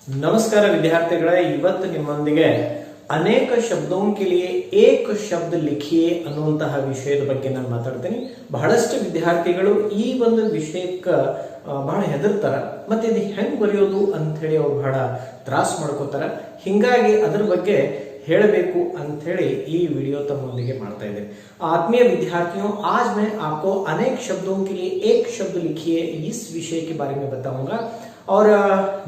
नमस्कार विद्यार्थिಗಳೇ, ಇವತ್ತು ನಿಮ್ಮೊಂದಿಗೆ ಅನೇಕ ಶಬ್ದों के लिए एक शब्द लिखिए ಅನ್ನುವಂತಹ ವಿಷಯದ ಬಗ್ಗೆ ನಾನು ಮಾತಾಡ್ತೀನಿ. ಬಹಳಷ್ಟು ವಿದ್ಯಾರ್ಥಿಗಳು ಈ ಒಂದು ವಿಷಯಕ್ಕೆ ಬಹಳ ಹೆದರ್ತಾರ, ಮತ್ತೆ ಇದು ಹೆಂಗ್ ಬರೆಯೋದು ಅಂತ ಹೇಳಿ ಅವರು ಬಹಳ ತ್ರಾಸ ಮಾಡ್ಕೋತಾರ. ಹಿಂಗಾಗಿ ಅದರ ಬಗ್ಗೆ ಹೇಳಬೇಕು ಅಂತ ಹೇಳಿ ಈ ವಿಡಿयो तमोंदिगे ಮಾಡ್ತಾ ಇದ್ದೇನೆ. आत्मीय विद्यार्थियों, आज मैं आपको अनेक शब्दों के लिए एक शब्द लिखिए इस विषय के बारे में बताऊंगा और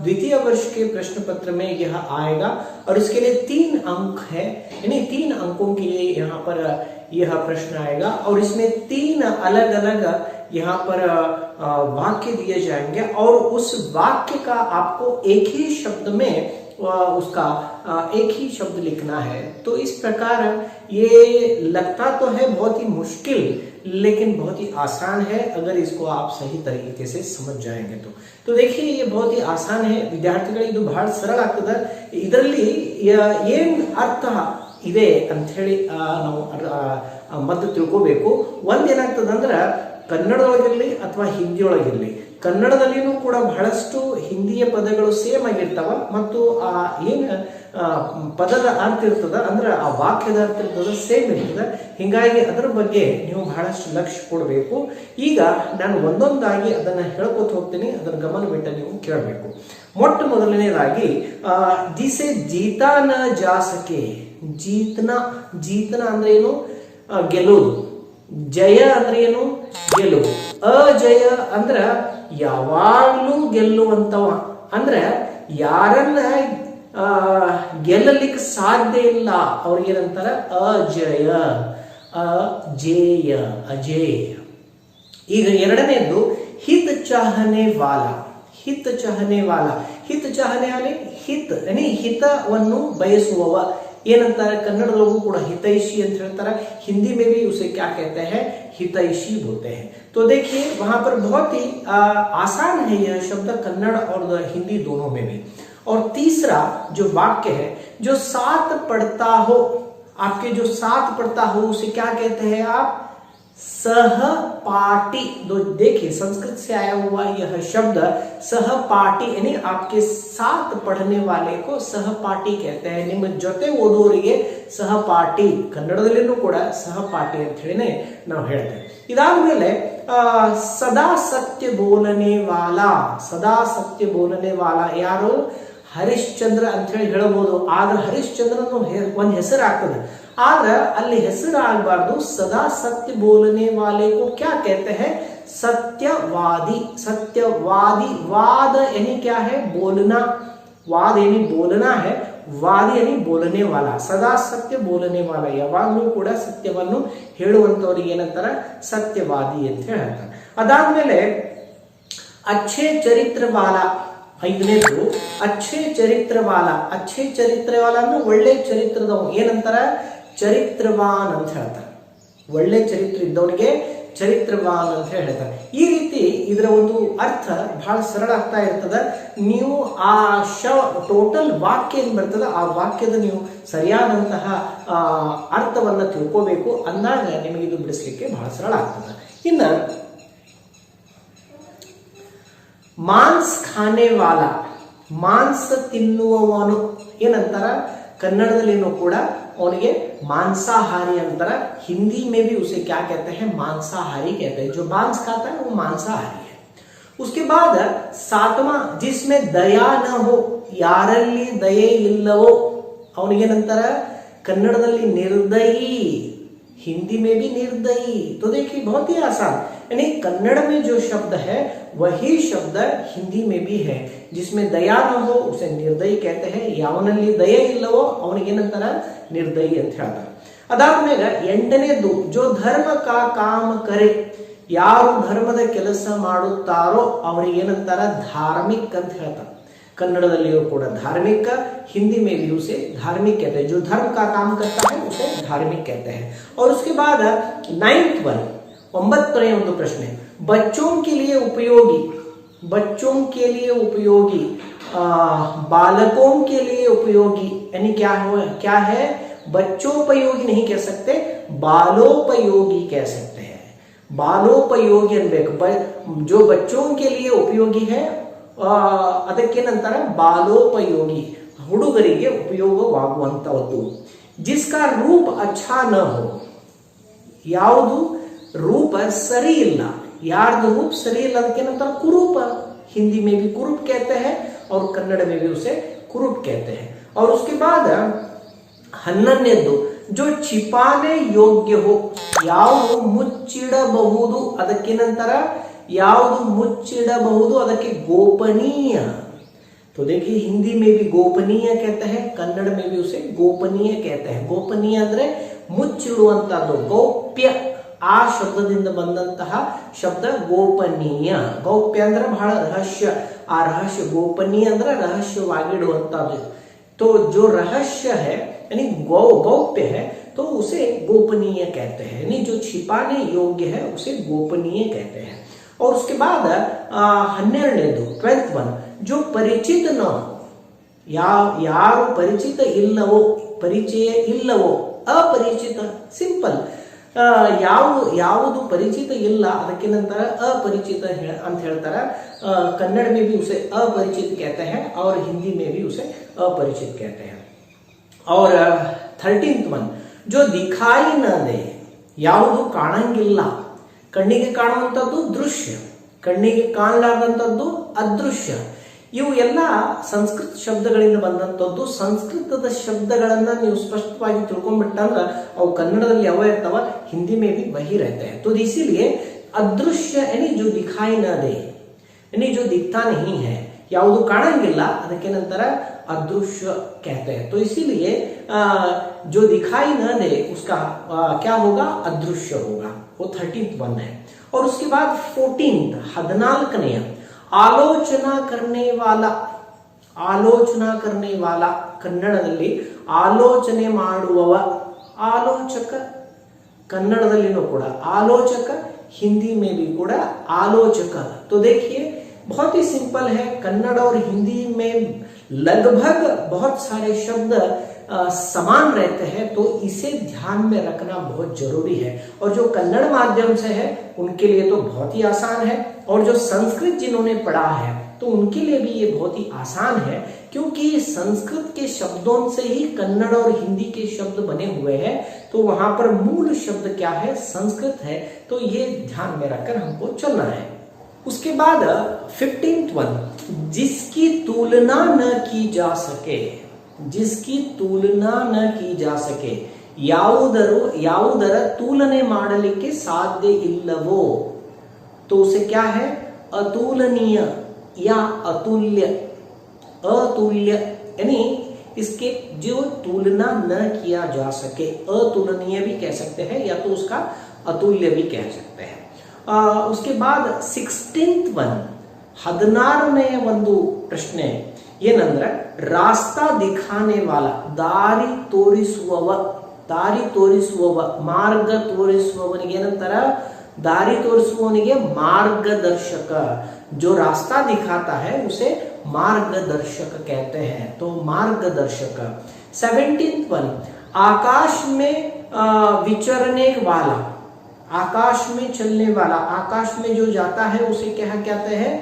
द्वितीय वर्ष के प्रश्न पत्र में यह आएगा और इसके लिए 3 अंक है, यानी 3 अंकों के लिए यहाँ पर यह प्रश्न आएगा और इसमें 3 अलग अलग यहाँ पर वाक्य दिए जाएंगे और उस वाक्य का आपको एक ही शब्द में उसका एक ही शब्द लिखना है. तो इस प्रकार ये लगता तो है बहुत ही मुश्किल, लेकिन बहुत ही आसान है अगर इसको आप सही तरीके से समझ जाएंगे तो देखिए ये बहुत ही आसान है ವಿದ್ಯಾರ್ಥಿಗಳು. ಇದು ಬಹಳ ಸರಳ ಆಗ್ತದೆ. ಇದರಲ್ಲಿ ಏನ್ ಅರ್ಥ ಇದೆ ಅಂತ ಹೇಳಿ ನಾವು ಮತ್ತೆ ತಿಳ್ಕೋಬೇಕು. ಒಂದೇನಾಗ್ತದೆ ಅಂದ್ರೆ ಕನ್ನಡದೊಳಗಿರಲಿ ಅಥವಾ ಹಿಂದಿಯೊಳಗಿರಲಿ, ಕನ್ನಡದಲ್ಲಿನೂ ಕೂಡ ಬಹಳಷ್ಟು ಹಿಂದಿಯ ಪದಗಳು ಸೇಮ್ ಆಗಿರ್ತಾವ ಮತ್ತು ಆ ಏನ್ ಪದದ ಅರ್ಥ ಇರ್ತದ ಅಂದ್ರೆ ಆ ವಾಕ್ಯದ ಅರ್ಥ ಇರ್ತದ ಸೇಮ್ ಇರ್ತದ. ಹಿಂಗಾಗಿ ಅದರ ಬಗ್ಗೆ ನೀವು ಬಹಳಷ್ಟು ಲಕ್ಷ್ಯ ಕೊಡಬೇಕು. ಈಗ ನಾನು ಒಂದೊಂದಾಗಿ ಅದನ್ನ ಹೇಳ್ಕೊತ ಹೋಗ್ತೀನಿ, ಅದನ್ನ ಗಮನ ಬಿಟ್ಟು ನೀವು ಕೇಳಬೇಕು. ಮೊಟ್ಟ ಮೊದಲನೇದಾಗಿ ದಿಸೆ ಜೀತಾ ನ ಜಾ ಸಕೆ. ಜೀತನ ಅಂದ್ರೆ ಏನು? ಗೆಲ್ಲುವುದು. ಜಯ ಅಂದ್ರೆ ಏನು? ಗೆಲುವು. ಅಜಯ ಅಂದ್ರ ಯಾವಾಗ್ಲೂ ಗೆಲ್ಲುವಂತವ, ಅಂದ್ರ ಯಾರನ್ನ ಗೆಲ್ಲಲಿಕ್ಕೆ ಸಾಧ್ಯ ಇಲ್ಲ ಅವ್ರಿಗೇನಂತಾರ ಅಜಯ, ಅಜೇಯ, ಅಜೇಯ. ಈಗ ಎರಡನೇದು ಹಿತ್ ಚಾಹನೆ ವಾಲ. ಹಿತ್ ಚಾಹನೆ ವಾಲ, ಹಿತ್ ಚಾಹನೆ ವಾಲೆ ಹಿತ್ ಹಿತವನ್ನು ಬಯಸುವವ ಏನಂತಾರೆ? ಕನ್ನಡದಲ್ಲೂ ಕೂಡ हितैषी ಅಂತ ಹೇಳ್ತಾರೆ. हिंदी में भी उसे क्या कहते हैं? हितैषी बोलते हैं. तो देखिए वहां पर बहुत ही आसान है यह शब्द कन्नड़ और हिंदी दोनों में भी. और तीसरा जो वाक्य है, जो साथ पढ़ता हो, आपके जो साथ पढ़ता हो उसे क्या कहते हैं आप? सहपाठी. तो देखिए संस्कृत से आया हुआ यह शब्द सहपाठी, यानी आपके साथ पढ़ने वाले को सहपाठी कहते हैं. ನಿಮ್ಮ ಜೊತೆ ಓದೋರಿಗೆ ಸಹಪಾಠಿ, ಕನ್ನಡದಲ್ಲಿನೂ ಕೂಡ ಸಹಪಾಠಿ ಅಂತ ಹೇಳಿನೇ ನಾವು ಹೇಳ್ತೇವೆ. ಇದಾದ್ಮೇಲೆ ಸದಾ ಸತ್ಯ ಬೋಲನೆ ವಾಲ. ಸದಾ ಸತ್ಯ ಬೋಲನೆ ವಾಲ ಯಾರು? ಹರಿಶ್ಚಂದ್ರ ಅಂತ ಹೇಳಿ ಹೇಳಬಹುದು. ಆದ್ರೆ ಹರಿಶ್ಚಂದ್ರನು ಒಂದ್ ಹೆಸರು ಆಗ್ತದೆ, ಆದ್ರೆ ಅಲ್ಲಿ ಹೆಸರು ಆಗಬಾರ್ದು. ಸದಾ ಸತ್ಯ ಬೋಲನೆ ವಾಲೆ को क्या कहते हैं? सत्यवादी. सत्यवादी. वाद यानी क्या है? बोलना. वाद यानी बोलना है, ವಾದಿ यानी बोलने वाला. ಸದಾ ಸತ್ಯ ಬೋಲನೆ ವಾಲ, ಯಾವಾಗಲೂ ಕೂಡ ಸತ್ಯವನ್ನು ಹೇಳುವಂತವರಿಗೆ ಏನಂತಾರ? ಸತ್ಯವಾದಿ ಅಂತ ಹೇಳ್ತಾರೆ. ಅದಾದ್ಮೇಲೆ ಅಚ್ಚೆ ಚರಿತ್ರವಾಲ. ಐದನೇದು ಅಚ್ಚೆ ಚರಿತ್ರವಾಲ. ಅಚ್ಚೆ ಚರಿತ್ರವಾಲ ಅಂದ್ರೆ ಒಳ್ಳೆ ಚರಿತ್ರದವ ಏನಂತಾರ? ಚರಿತ್ರವಾನ್ ಅಂತ ಹೇಳ್ತಾರೆ. ಒಳ್ಳೆ ಚರಿತ್ರೆ ಇದ್ದವನಿಗೆ ಚರಿತ್ರವಾನ್ ಅಂತ ಹೇಳ್ತಾರೆ. ಈ ರೀತಿ ಇದರ ಒಂದು ಅರ್ಥ ಬಹಳ ಸರಳ ಆಗ್ತಾ ಇರ್ತದ. ನೀವು ಆ ಟೋಟಲ್ ವಾಕ್ಯ ಏನ್ ಬರ್ತದ ಆ ವಾಕ್ಯದ ನೀವು ಸರಿಯಾದಂತಹ ಅರ್ಥವನ್ನ ತಿಳ್ಕೋಬೇಕು. ಅಂದಾಗ ನಿಮಗೆ ಇದು ಬಿಡಿಸ್ಲಿಕ್ಕೆ ಬಹಳ ಸರಳ ಆಗ್ತದೆ. ಇನ್ನ ಮಾಂಸ್ ಖಾನೆ ವಾಲ. ಮಾಂಸ ತಿನ್ನುವವನು ಏನಂತಾರ? ಕನ್ನಡದಲ್ಲಿನೂ ಕೂಡ ಅವನಿಗೆ मांसाहारी अंतर. हिंदी में भी उसे क्या कहते हैं? मांसाहारी कहते हैं. जो मांस खाता है वो मांसाहारी है. उसके बाद 7वां, जिसमें दया न हो. ಯಾರಲ್ಲಿ ದಯೆ ಇಲ್ಲವೋ ಅವನಿಗೇನಂತಾರ? ಕನ್ನಡದಲ್ಲಿ ನಿರ್ದಯಿ, हिंदी में भी निर्दयी. तो देखिए बहुत ही आसान, यानी कन्नड़ में जो शब्द है वही शब्द हिंदी में भी है. जिसमें दया न हो उसे निर्दयी कहते हैं. ಯಾವನಲ್ಲಿ ದಯೆ ಇಲ್ಲವೋ ಅವನಿಗೇನಂತಾರ? ನಿರ್ದಯಿ ಅಂತ ಹೇಳ್ತಾರೆ. ಅದಾದ್ಮೇಲೆ 8ನೇದು ಜೋ ಧರ್ಮ ಕಾ ಕಾಮ ಕರೆ. ಯಾರು ಧರ್ಮದ ಕೆಲಸ ಮಾಡುತ್ತಾರೋ ಅವರಿಗೇನಂತಾರ? ಧಾರ್ಮಿಕ್ ಅಂತ ಹೇಳ್ತಾರೆ. कन्नड़दಲ್ಲಿಯೂ ಕೂಡ धार्मिक, हिंदी में भी उसे धार्मिक कहते हैं. जो धर्म का काम करता है उसे धार्मिक कहते हैं. और उसके बाद 9th वन, 9ನೇ ಒಂದು ಪ್ರಶ್ನೆ, बच्चों के लिए उपयोगी. बच्चों के लिए उपयोगी, बालकों के लिए उपयोगी, यानी क्या है? बच्चोपयोगी नहीं कह सकते, बालोपयोगी कह सकते हैं. बालोपयोगी अनಬೇಕು. जो बच्चों के लिए उपयोगी है ಅದಕ್ಕೇನಂತಾರೆ ಬಾಲೋಪಯೋಗಿ, ಹುಡುಗರಿಗೆ ಉಪಯೋಗವಾಗುವಂತಹದ್ದು. ಜಿಸ್ಕಾ ರೂಪ ಅಚ್ಚಾ ನ ಹೋ, ಯಾವುದು ರೂಪ ಸರಿ ಇಲ್ಲ, ಯಾರ್ದು ರೂಪ ಸರಿ ಇಲ್ಲ ಅದಕ್ಕೇನಂತಾರೆ ಕುರೂಪ. हिंदी में भी कुरूप कहते हैं और कन्नड़ में भी उसे कुरूप कहते हैं. और उसके बाद 11ನೇದು जो छिपाने योग्य हो, ಯಾವುದು ಮುಚ್ಚಿಡಬಹುದು ಅದಕ್ಕೇನಂತಾರ, ಯಾವುದು ಮುಚ್ಚಿಡಬಹುದು ಅದಕ್ಕೆ गोपनीय. तो देखिए हिंदी में भी गोपनीय कहते हैं, कन्नड़ में भी उसे गोपनीय कहते हैं. गोपनीय ಅಂದ್ರೆ ಮುಚ್ಚಿಡುವಂತದ್ದು, ಗೌಪ್ಯ ಆ ಶಬ್ದದಿಂದ ಬಂದಂತಹ ಶಬ್ದ ಗೋಪನೀಯ. ಗೌಪ್ಯ ಅಂದ್ರೆ ಬಹಳ ರಹಸ್ಯ, ಆ ರಹಸ್ಯ. ಗೋಪನೀಯ ಅಂದ್ರೆ ರಹಸ್ಯವಾಗಿಡುವಂತದ್ದು. तो जो रहस्य है यानी गौप्य है तो उसे गोपनीय कहते हैं, यानी जो छिपाने योग्य है उसे गोपनीय कहते हैं. और उसके बाद 12ನೇದು 12th one जो परिचित न हो, ಯಾರು ಪರಿಚಿತ ಇಲ್ಲವೋ, ಪರಿಚಯ ಇಲ್ಲವೋ, ಅಪರಿಚಿತ. ಸಿಂಪಲ್. ಯಾವುದು ಪರಿಚಿತ ಇಲ್ಲ ಅದಕ್ಕೇನಂತಾರ अपरिचित ಅಂತ ಹೇಳ್ತಾರ. कन्नड़ में भी उसे अपरिचित कहते हैं और हिंदी में भी उसे अपरिचित कहते हैं. और 13th one जो दिखाई न दे, ಯಾವುದು ಕಾಣಂಗಿಲ್ಲ. ಕಣ್ಣಿಗೆ ಕಾಣುವಂತದ್ದು ದೃಶ್ಯ, ಕಣ್ಣಿಗೆ ಕಾಣಲಾರದಂತದ್ದು ಅದೃಶ್ಯ. ಇವು ಎಲ್ಲ ಸಂಸ್ಕೃತ ಶಬ್ದಗಳಿಂದ ಬಂದಂತದ್ದು. ಸಂಸ್ಕೃತದ ಶಬ್ದಗಳನ್ನ ನೀವು ಸ್ಪಷ್ಟವಾಗಿ ತಿಳ್ಕೊಂಡ್ಬಿಟ್ಟಂದ್ರೆ ಅವು ಕನ್ನಡದಲ್ಲಿ ಯಾವ ಇರ್ತಾವ, ಹಿಂದಿ में भी वही रहते हैं. तो इसीलिए अदृश्य यानी जो दिखाई न दे, यानी जो दिखता नहीं है, ಯಾವುದು ಕಾಣಂಗಿಲ್ಲ ಅದಕ್ಕೇನಂತಾರ अदृश्य कहते हैं. तो इसीलिए जो दिखाई न दे उसका क्या होगा, अदृश्य होगा. वो 13th वन है. और उसके बाद 14th 14ನೇ ಆಲೋಚನಾ करने वाला. ಆಲೋಚನಾ करने वाला ಕನ್ನಡದಲ್ಲಿ ಆಲೋಚನೆ ಮಾಡುವವ, ಆಲೋಚಕ. ಕನ್ನಡದಲ್ಲಿನೂ ಕೂಡ ಆಲೋಚಕ, हिंदी में भी ಕೂಡ ಆಲೋಚಕ. तो देखिए बहुत ही सिंपल है. कन्नड़ और हिंदी में लगभग बहुत सारे शब्द समान रहते हैं, तो इसे ध्यान में रखना बहुत जरूरी है. और जो कन्नड़ माध्यम से है उनके लिए तो बहुत ही आसान है, और जो संस्कृत जिन्होंने पढ़ा है तो उनके लिए भी ये बहुत ही आसान है, क्योंकि संस्कृत के शब्दों से ही कन्नड़ और हिंदी के शब्द बने हुए हैं. तो वहां पर मूल शब्द क्या है, संस्कृत है. तो ये ध्यान में रखकर हमको चलना है. उसके बाद 15th वन जिसकी तुलना न की जा सके, जिसकी तुलना न की जा सके, ಯಾವುದರ ತುಲನೆ ಮಾಡಲಿಕ್ಕೆ ಸಾಧ್ಯ ಇಲ್ಲವೋ, तो उसे क्या है, अतुलनीय या अतुल्य. अतुल्य यानी इसके जो तुलना न किया जा सके, अतुलनीय भी कह सकते हैं या तो उसका अतुल्य भी कह सकते हैं. उसके बाद 16th वन 16ನೇ ಒಂದು ಪ್ರಶ್ನೆ ಏನಂದ್ರೆ ರಾಸ್ತಾ ದಿಖಾನೆ ವಾಲ, ದಾರಿ ತೋರಿಸುವವ. ದಾರಿ ತೋರಿಸುವವ, ಮಾರ್ಗ ತೋರಿಸುವವನಿಗೆ ಏನಂತಾರ, ದಾರಿ ತೋರಿಸುವವನಿಗೆ ಮಾರ್ಗದರ್ಶಕ. जो रास्ता दिखाता है उसे मार्गदर्शक कहते हैं. तो मार्गदर्शक. 17th वन आकाश में विचरने वाला, आकाश में चलने वाला. आकाश में जो जाता है उसे क्या कहते हैं,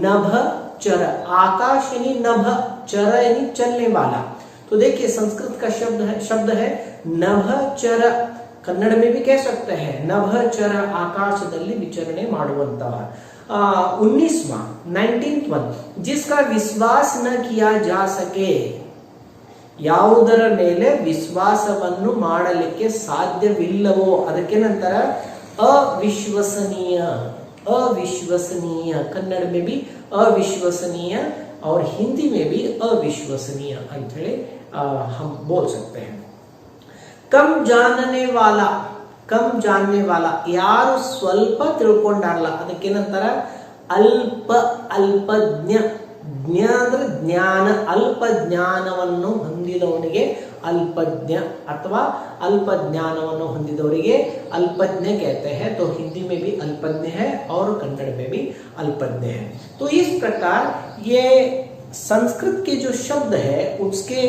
नभचर. आकाश यानी नभ, चर यानी चलने वाला. तो देखिए संस्कृत का शब्द है नभचर. कन्नड़ में भी कह सकते हैं नभचर, आकाशದಲ್ಲಿ ವಿಚರಣೆ ಮಾಡುವಂತಹ. 19th वन जिसका विश्वास न किया जा सके, ಯಾವುದರ ಮೇಲೆ ವಿಶ್ವಾಸವನ್ನು ಮಾಡಲಿಕ್ಕೆ ಸಾಧ್ಯವಿಲ್ಲವೋ ಅದಕ್ಕೇನಂತರ अविश्वसनीय. अविश्वसनीय कन्नड़ में भी अविश्वसनीय और हिंदी में भी अविश्वसनीय ಅಂತ ಹೇಳಿ हम बोल सकते हैं. कम जानने वाला, कम जानने वाला ಯಾರು ಸ್ವಲ್ಪ ತಿಳ್ಕೊಂಡಾರಲ್ಲ ಅದಕ್ಕೇನಂತಾರ ಅಲ್ಪ. ಅಲ್ಪಜ್ಞ. ಜ್ಞ ಅಂದ್ರೆ ಜ್ಞಾನ, ಅಲ್ಪ ಜ್ಞಾನವನ್ನು ಹೊಂದಿದವನಿಗೆ अल्पज्ञ अथवा अल्प ज्ञानವನ್ನು ಹೊಂದಿದವರಿಗೆ अल्पज्ञ कहते हैं. तो हिंदी में भी अल्पज्ञ है और कन्नड़ में भी अल्पज्ञ है. तो इस प्रकार ये संस्कृत के जो शब्द है उसके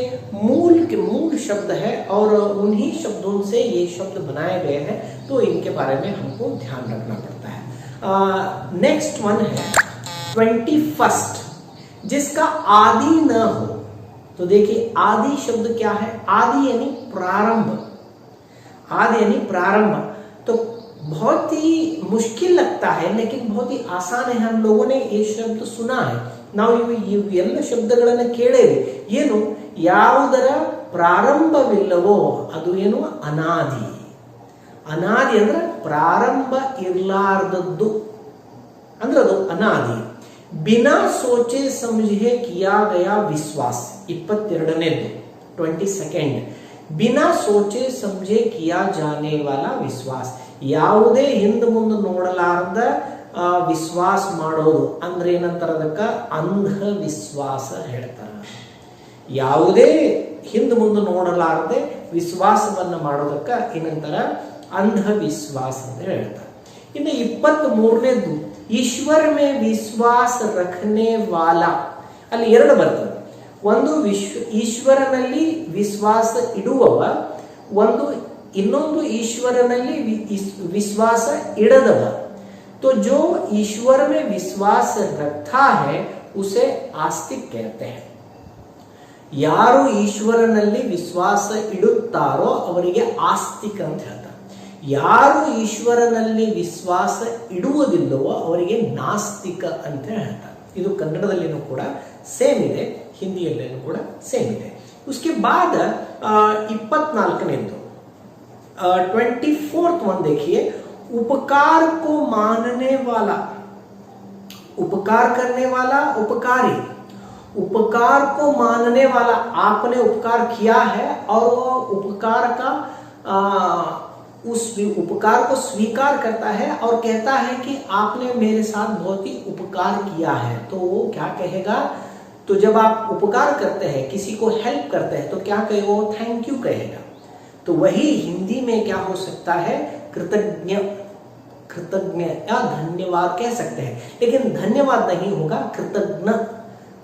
मूल शब्द है और उन्हीं शब्दों से ये शब्द बनाए गए हैं. तो इनके बारे में हमको ध्यान रखना पड़ता है. नेक्स्ट वन है 21st जिसका आदि न हो। तो देखिए आदि शब्द क्या है, आदि यानी प्रारंभ, आदि यानी प्रारंभ। तो बहुत ही मुश्किल लगता है लेकिन बहुत ही आसान है, हम लोगों ने ये शब्द सुना है। ನಾವು ಇವೆಲ್ಲ ಶಬ್ದಗಳನ್ನು ಕೇಳೇವೆ. ಏನು, ಯಾವುದರ ಪ್ರಾರಂಭವಿಲ್ಲವೋ ಅದು ಏನು, ಅನಾದಿ. ಅನಾದಿ ಅಂದ್ರೆ ಪ್ರಾರಂಭ ಇರ್ಲಾರ್ದದ್ದು ಅಂದ್ರೆ ಅದು ಅನಾದಿ. ಬಿನಾ ಸೋಚೆ ಸಮझे किया गया विश्वास 22ನೇದು 22nd. ಬಿನಾ ಸೋಚೆ ಸಮझे किया जाने वाला विश्वास, ಯಾವುದೇ ಹಿಂದ ಮುಂದೆ ನೋಡಲಾರ್ದ ವಿಶ್ವಾಸ ಮಾಡೋದು ಅಂದ್ರೆ ಏನಂತಾರ, ಅದಕ್ಕ ಅಂಧವಿಶ್ವಾಸ ಹೇಳ್ತಾರ. ಯಾವುದೇ ಹಿಂದ ಮುಂದೆ ನೋಡಲಾರದೆ ವಿಶ್ವಾಸವನ್ನ ಮಾಡೋದಕ್ಕ ಏನಂತಾರ, ಅಂಧವಿಶ್ವಾಸ ಅಂತ ಹೇಳ್ತಾರೆ. ಇನ್ನು 23ನೇದು ಈಶ್ವರ ಮೇ ವಿಶ್ವಾಸ ರಖನೆ ವಾಲಾ. ಅಲ್ಲಿ ಎರಡು ಬರ್ತದೆ, ಒಂದು ಈಶ್ವರನಲ್ಲಿ ವಿಶ್ವಾಸ ಇಡುವವ, ಇನ್ನೊಂದು ಈಶ್ವರನಲ್ಲಿ ವಿಶ್ವಾಸ ಇಡದವ. तो जो ईश्वर में विश्वास रखता है उसे आस्तिक कहते हैं. ಯಾರು ಈಶ್ವರನಲ್ಲಿ ವಿಶ್ವಾಸ ಇಡುತ್ತಾರೋ ಅವರಿಗೆ ಆಸ್ತಿಕ ಅಂತ ಹೇಳ್ತಾರೆ. ಯಾರು ಈಶ್ವರನಲ್ಲಿ ವಿಶ್ವಾಸ ಇಡುವುದಿಲ್ಲವೋ ಅವರಿಗೆ ನಾಸ್ತಿಕ ಅಂತ ಹೇಳ್ತಾರೆ. ಇದು ಕನ್ನಡದಲ್ಲಿನೂ ಕೂಡ ಸೇಮ್ ಇದೆ, ಹಿಂದಿಯಲ್ಲೇನೂ ಕೂಡ ಸೇಮ್ ಇದೆ. उसके बाद 24ನೇದು 24th वन देखिए, उपकार को मानने वाला, उपकार करने वाला, उपकारी. उपकार को मानने वाला, आपने उपकार किया है और वो उपकार का उस उपकार को स्वीकार करता है और कहता है कि आपने मेरे साथ बहुत ही उपकार किया है. तो वो क्या कहेगा, तो जब आप उपकार करते हैं, किसी को हेल्प करते हैं, तो क्या कहेगा, वो थैंक यू कहेगा. तो वही हिंदी में क्या हो सकता है, कृतज्ञ, कृतज्ञ या धन्यवाद कह सकते हैं, लेकिन धन्यवाद नहीं होगा, कृतज्ञ.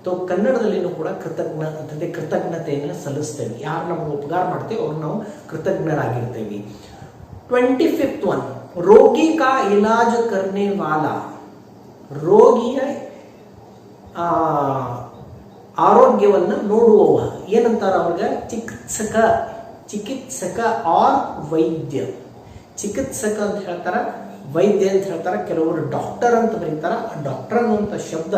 तो ಕನ್ನಡದಲ್ಲಿನೂ ಕೂಡ ಕೃತಜ್ಞ ಅಂತಂದ್ರೆ ಕೃತಜ್ಞತೆಯನ್ನು ಸಲ್ಲಿಸ್ತೇವೆ. ಯಾರು ನಮಗೆ ಉಪಕಾರ ಮಾಡ್ತೇವೆ ಅವ್ರು ನಾವು ಕೃತಜ್ಞರಾಗಿರ್ತೇವೆ. 25th वन, रोगी का इलाज करने वाला. ರೋಗಿಯ ಆರೋಗ್ಯವನ್ನು ನೋಡುವವ ಏನಂತಾರ ಅವ್ರಿಗೆ, ಚಿಕಿತ್ಸಕ. ಚಿಕಿತ್ಸಕ ಆರ್ ವೈದ್ಯ. ಚಿಕಿತ್ಸಕ ಅಂತ ಹೇಳ್ತಾರ, ವೈದ್ಯ ಅಂತ ಹೇಳ್ತಾರ, ಕೆಲವರು ಡಾಕ್ಟರ್ ಅಂತ ಬರೀತಾರ. ಡಾಕ್ಟರ್ ಅನ್ನುವಂಥ ಶಬ್ದ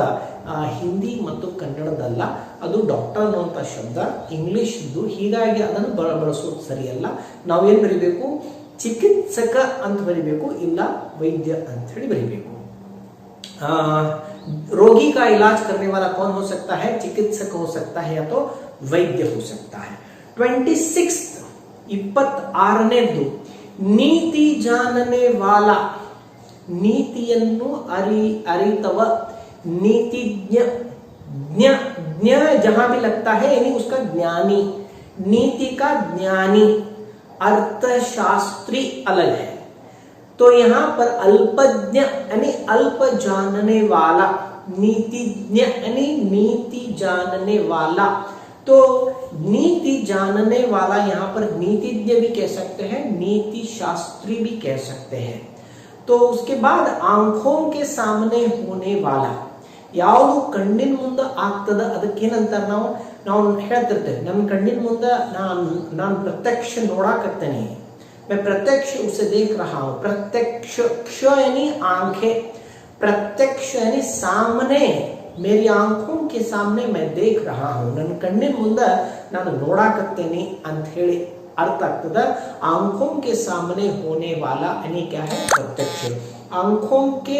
ಹಿಂದಿ ಮತ್ತು ಕನ್ನಡದಲ್ಲ, ಅದು ಡಾಕ್ಟರ್ ಅನ್ನುವಂಥ ಶಬ್ದ ಇಂಗ್ಲಿಷ್ದು. ಹೀಗಾಗಿ ಅದನ್ನು ಬಳಸೋದು ಸರಿಯಲ್ಲ. ನಾವೇನು ಬರಿಬೇಕು, ಚಿಕಿತ್ಸಕ ಅಂತ ಬರಿಬೇಕು, ಇಲ್ಲ ವೈದ್ಯ ಅಂತ ಹೇಳಿ ಬರಿಬೇಕು. रोगी का इलाज करने वाला कौन हो सकता है, चिकित्सक हो सकता है या तो वैद्य हो सकता है. 26th 26ನೇದು ನೀತಿ ಜಾನನೆ ವಾಲ. ನೀತಿಯನ್ನು ಅರಿತವ, नीतिज्ञ. ज्ञ ज्ञ जहां भी लगता है यानी उसका ज्ञानी, नीति का ज्ञानी. अर्थशास्त्री अलग है. तो यहां पर अल्पज्ञ यानी अल्प जानने वाला, नीतिज्ञ यानी नीति जानने वाला. तो नीति जानने वाला यहां पर नीतिज्ञ भी कह सकते हैं, नीति शास्त्री भी कह सकते हैं. तो उसके बाद आंखों के सामने होने वाला. ಯಾವುದು ಕಣ್ಣಿನ ಮುಂದೆ ಆಗ್ತದ ಅದಕ್ಕೇನಂತಾರ, ನಾವು ಹೇಳ್ತಿರ್ತೇವೆ, ನನ್ನ ಕಣ್ಣಿನ ಮುಂದೆ ನಾನು ಪ್ರತ್ಯಕ್ಷ ನೋಡಾಕತ್ತೇನೆ, मैं प्रत्यक्ष उसे देख रहा हूं. प्रत्यक्ष, क्ष यानी आंखें, प्रत्यक्ष यानी सामने, मेरी आंखों के सामने मैं देख रहा हूं. ನನ್ನ ಕಣ್ಣಿನ ಮುಂದೆ ನಾನು ನೋಡಾಕತ್ತೇನೆ ಅಂತ ಹೇಳಿ अर्थ ಆಗ್ತದ. आंखों के सामने होने वाला यानी क्या है, प्रत्यक्ष. आंखों के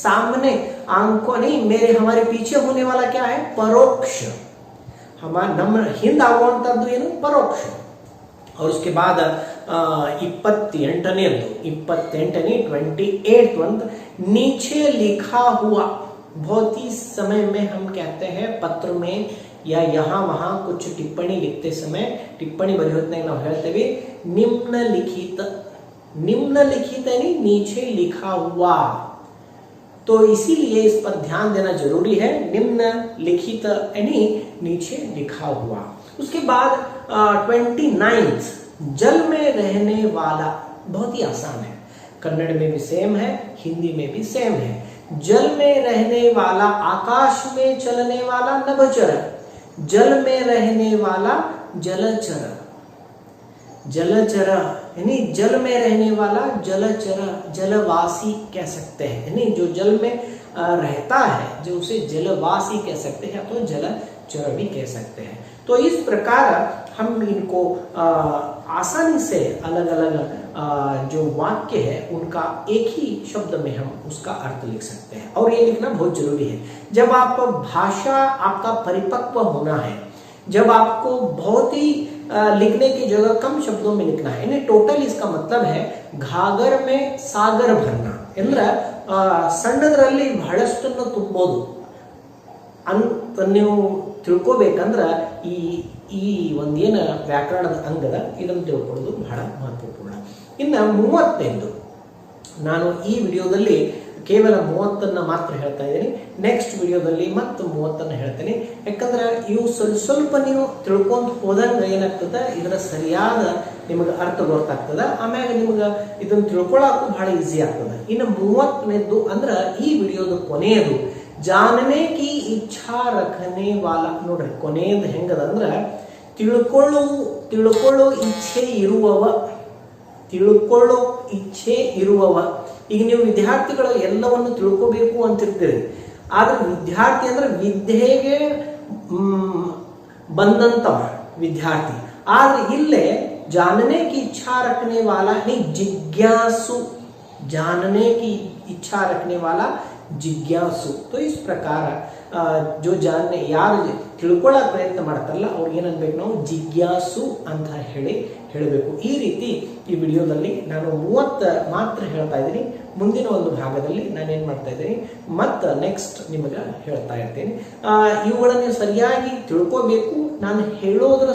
सामने, आंखों नहीं, हमारे पीछे होने वाला क्या है, परोक्ष. ನಮ್ಮ ಹಿಂದೆ ಆಗುವಂತದ್ದು ಏನು, ಪರೋಕ್ಷ. और उसके बाद 28ನೇದು 28th वन, नीचे लिखा हुआ. बहुत ही समय में हम कहते हैं पत्र में या यहाँ वहां कुछ टिप्पणी लिखते समय, टिप्पणी बरेहोतनाಗ ನಾವು ಹೇಳ್ತೇವೆ निम्नलिखित. निम्नलिखित यानी नीचे लिखा हुआ. तो इसीलिए इस पर ध्यान देना जरूरी है. निम्नलिखित यानी नीचे लिखा हुआ. उसके बाद 29th, जल में रहने वाला. बहुत ही आसान है, कन्नड़ में भी सेम है, हिंदी में भी सेम है. जल में रहने वाला, आकाश में चलने वाला नभचर, जल में रहने वाला जलचर, जलचर यानी जल में रहने वाला जलचर, जलवासी कह सकते हैं, यानी जो जल में रहता है जो उसे जलवासी कह सकते हैं, तो जलचर भी कह सकते हैं। तो इस प्रकार हम इनको आसानी से अलग अलग जो वाक्य है उनका एक ही शब्द में हम उसका अर्थ लिख सकते हैं, और ये लिखना बहुत जरूरी है। जब आप भाषा आपका परिपक्व होना है, जब आपको बहुत ही लिखने की जगह कम शब्दों में लिखना है, यानी टोटल इसका मतलब है घागर में सागर भरना, ಅಂದ್ರೆ ಸಣ್ಣದರಲ್ಲಿ ಬಹಳಷ್ಟನ್ನು ತುಂಬೋದು ಅಂತ ನೀವು ತಿಳ್ಕೋಬೇಕಂದ್ರೆ ಈ ಒಂದೇನ ವ್ಯಾಕರಣದ ಅಂಗದ ಇದನ್ನು ತಿಳ್ಕೊಳ್ಳೋದು ಬಹಳ ಮಹತ್ವಪೂರ್ಣ. ಇನ್ನು 35 ನಾನು ಈ ವಿಡಿಯೋದಲ್ಲಿ ಕೇವಲ 30 ಮಾತ್ರ ಹೇಳ್ತಾ ಇದ್ದೀನಿ. ನೆಕ್ಸ್ಟ್ ವಿಡಿಯೋದಲ್ಲಿ ಮತ್ತೆ 30 ಹೇಳ್ತೇನೆ. ಯಾಕಂದ್ರೆ ಇವು ಸ್ವಲ್ಪ ನೀವು ತಿಳ್ಕೊಂಡು ಹೋದಂಗ ಏನಾಗ್ತದೆ, ಇದರ ಸರಿಯಾದ ನಿಮಗೆ ಅರ್ಥ ಗೊತ್ತಾಗ್ತದೆ. ಆಮ್ಯಾಗ ನಿಮ್ಗೆ ಇದನ್ನು ತಿಳ್ಕೊಳ್ಳೋಕ್ಕೂ ಬಹಳ ಈಸಿ ಆಗ್ತದೆ. ಇನ್ನು 30ನೇದ್ದು ಅಂದ್ರೆ ಈ ವಿಡಿಯೋದ ಕೊನೆಯದು, ಜಾನನೆ ಕಿ ಇಚ್ಛಾ ರಖನೆ ವಾಲ. ನೋಡ್ರಿ ಕೊನೆಯದು ಹೆಂಗದ ಅಂದ್ರೆ ತಿಳ್ಕೊಳ್ಳೋ ಇಚ್ಛೆ ಇರುವವ, ತಿಳ್ಕೊಳ್ಳೋ ಇಚ್ಛೆ ಇರುವವ. ಈಗ ನೀವು ವಿದ್ಯಾರ್ಥಿಗಳು ಎಲ್ಲವನ್ನು ತಿಳ್ಕೋಬೇಕು ಅಂತಿರ್ತೀರಿ, ಆದ್ರೆ ವಿದ್ಯಾರ್ಥಿ ಅಂದ್ರೆ ವಿದ್ಯೆಗೆ ಬಂದಂತವ ವಿದ್ಯಾರ್ಥಿ. ಆದ್ರೆ ಇಲ್ಲೇ जानने की इच्छा रखने वाला नहीं, जिज्ञासु, जानने की इच्छा रखने वाला जिज्ञासु. तो इस प्रकार जो जानने ಯಾರು ತಿಳ್ಕೊಳ್ಳೋಕೆ ಪ್ರಯತ್ನ ಮಾಡ್ತಾರಲ್ಲ ಅವ್ರಿಗೆ ಏನನ್ಬೇಕು, ನಾವು ಜಿಜ್ಞಾಸು ಅಂತ ಹೇಳಬೇಕು. ಈ ರೀತಿ ಈ ವಿಡಿಯೋದಲ್ಲಿ ನಾನು 30 ಮಾತ್ರ ಹೇಳ್ತಾ ಇದ್ದೀನಿ. ಮುಂದಿನ ಒಂದು ಭಾಗದಲ್ಲಿ ನಾನೇನ್ ಮಾಡ್ತಾ ಇದ್ದೀನಿ ಮತ್ತೆ ನೆಕ್ಸ್ಟ್ ನಿಮಗೆ ಹೇಳ್ತಾ ಇರ್ತೀನಿ. ಇವುಗಳನ್ನು ಸರಿಯಾಗಿ ತಿಳ್ಕೋಬೇಕು. ನಾನು ಹೇಳೋದ್ರ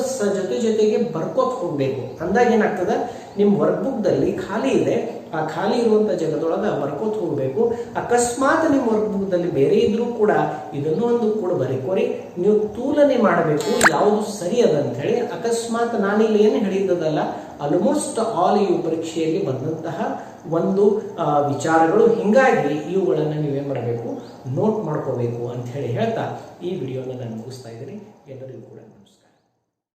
ಜೊತೆಗೆ ಬರ್ಕೋತ್ ಹೋಗ್ಬೇಕು. ಅಂದಾಗ ಏನಾಗ್ತದ, ನಿಮ್ಮ ವರ್ಕ್ ಬುಕ್ ದಲ್ಲಿ ಖಾಲಿ ಇದೆ, ಆ ಖಾಲಿ ಇರುವಂತ ಜಾಗದೊಳಗೆ ಬರ್ಕೋತ್ ಹೋಗ್ಬೇಕು. ಅಕಸ್ಮಾತ್ ನಿಮ್ಮ ವರ್ಕ್ ಬುಕ್ ದಲ್ಲಿ ಬೇರೆ ಇದ್ರೂ ಕೂಡ ಇದನ್ನು ಒಂದು ಕೂಡ ಬರೀಕೋರಿ. ನೀವು ತುಲನೆ ಮಾಡಬೇಕು ಯಾವುದು ಸರಿ ಅದ ಅಂತ ಹೇಳಿ. ಅಕಸ್ಮಾತ್ ನಾನಿಲ್ಲಿ ಏನು ಹೇಳಿದ್ದದಲ್ಲ, ಆಲ್ಮೋಸ್ಟ್ ಆಲ್ ಇವು ಪರೀಕ್ಷೆಯಲ್ಲಿ ಬಂದಂತಹ ಒಂದು ವಿಚಾರಗಳು. ಹಿಂಗಾಗಿ ಇವುಗಳನ್ನು ನೀವೇನ್ ಮಾಡಬೇಕು, ನೋಟ್ ಮಾಡ್ಕೋಬೇಕು ಅಂತ ಹೇಳಿ ಹೇಳ್ತಾ ಈ ವಿಡಿಯೋನ ನಾನು ಮುಗಿಸ್ತಾ ಇದ್ದೀನಿ. ಎಲ್ಲರಿಗೂ ಕೂಡ